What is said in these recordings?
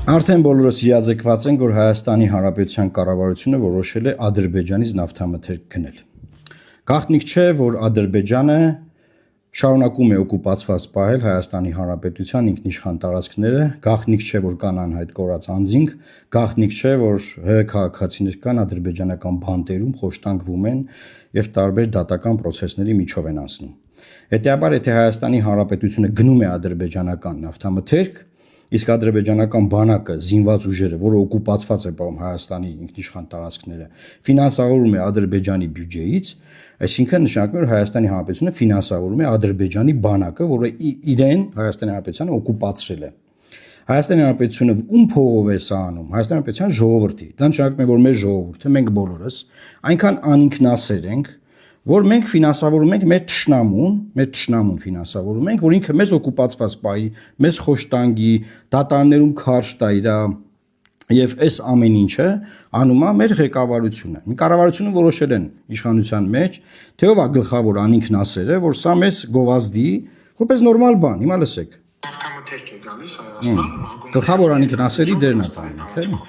Արդեն բոլորս իրազեկված ենք, որ Հայաստանի Հանրապետության կառավարությունը որոշել է Ադրբեջանից նավթամթերք գնել։ Գաղտնիք չէ, որ Ադրբեջանը շարունակում է օկուպացված պահել Հայաստանի Հանրապետության ինքնիշխան տարածքները, գաղտնիք չէ, որ կան անհայտ կորած անձինք, գաղտնիք չէ, որ ՀՀ քաղաքացիներ կան ադրբեջանական բանտերում, խոշտանգվում են եւ տարբեր դատական process-ների միջով են անցնում։ Հետեւաբար, եթե Հայաստանի Հանրապետությունը գնում է ադրբեջանական նավթամթերք, իսկ ադրբեջանական բանակը զինված ուժերը, որը օկուպացված է պահում Հայաստանի ինքնիշխան տարածքները, ֆինանսավորում է Ադրբեջանի բյուջեից, այսինքն նշանակում է, որ Հայաստանի Հանրապետությունը ֆինանսավորում է Ադրբեջանի բանակը, որը իրեն Հայաստանի Հանրապետությանը օկուպացրել է։ Հայաստանի Հանրապետությունը ում փողով է սա անում, Հայաստանի Հանրապետության ժողովրդի։ Դա նշանակում է, որ մեր ժողովուրդը, մենք բոլորս այնքան անինքնասեր ենք, որ մենք ֆինանսավորում ենք մեր թշնամուն ֆինանսավորում ենք, որ ինքը մեզ օկուպացված պահի, մեզ խոշտանգի, դատարաններում քարշ տա իր եւ այս ամեն ինչը անում է մեր ղեկավարությունը։ Մի կառավարությունը որոշել են իշխանության մեջ, թե ով է գլխավոր անինքնասերը, որ սա մեզ գովազդի, որպես նորմալ բան, հիմա լսեք։ Նավթամթերք է գալիս Հայաստան, գլխավոր անինքնասերի դերն է տանում,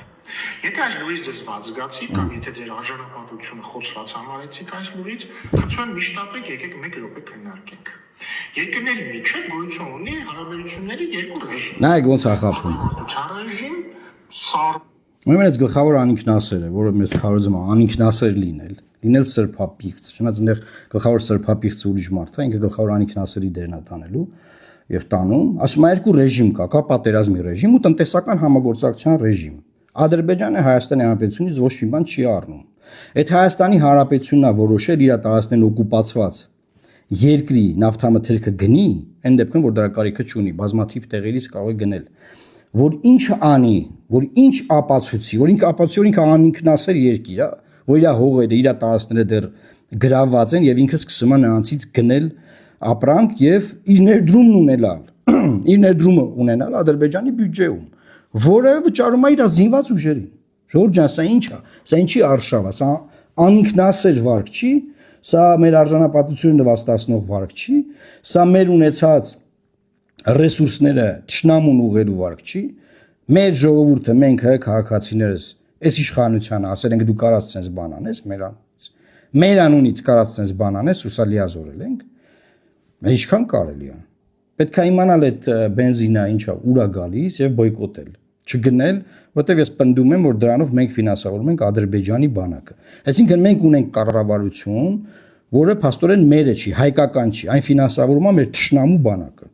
Եթե այս լուրից ձեզ բացգացի կամ եթե ձեր արժանապատվությունը խոցված համարեցիք այս լուրից, խնդրում եմ միշտապես եկեք 1 րոպե քննարկենք։ Երկրների միջև գոյություն ունի հարաբերությունների երկու ռեժիմ։ Նայեք ոնց է խափում։ Ռեժիմ, սար։ Ուրեմն այս գլխավոր անինքնասերը, որը մեզ քարոզում է անինքնասեր լինել սրբապիղծ, չնայած այնտեղ գլխավոր սրբապիղծը ուրիշ մարդ է, ինքը գլխավոր անինքնասերի դերն է տանելու եւ տանում, ասում է երկու ռեժիմ կա պատերազմի ռեժիմ ու տնտեսական համագործակցության ռեժիմ։ Ադրբեջանը Հայաստանի Հանրապետությունից ոչ մի բան չի առնում։ Այդ Հայաստանի Հանրապետությունն է որոշել իր տարածքներն օկուպացված երկրի նավթամթերքը գնի, այն դեպքում որ դրա կարիքը չունի, բազմաթիվ տեղերից կարող է գնել, որ ինչը անի, որ ինչ ապացուցի, որ ինքը ապացուցի, որ ինքը անինքնասեր երկիր է, որ իր հողերը, իր տարածքները դեռ գրավված են եւ ինքը սկսում է նրանցից գնել ապրանք եւ իր ներդրումն ունենալ Ադրբեջանի բյուջեում, որը վճարում է իր զինված ուժերին։ Ժողովուրդ ջան, սա ինչ է։ Սա ինչի արշավ է։ Սա անինքնասեր վարք չի, սա մեր արժանապատվությունը նվաստացնող վարք չի, սա մեր ունեցած ռեսուրսները թշնամուն ուղղելու վարք չի։ Մեր ժողովուրդը, մենք քաղաքացիներս, այս իշխանությանը ասել ենք դու կարաս ցենց բան անես, մեր անունից կարաս ցենց բան անես, ու սա լիազորել ենք։ Մենք ինչքան կարելի է։ Պետք է իմանալ այդ բենզինը ինչա, ուր է գալիս եւ բոյկոտել, չգնել, որտեվ ես պնդում եմ, որ դրանով մենք ֆինանսավորում ենք Ադրբեջանի բանակը։ Այսինքն մենք ունենք կառավարություն, որը փաստորեն մերը չի, հայկական չի, այն ֆինանսավորում է մեր թշնամու բանակը։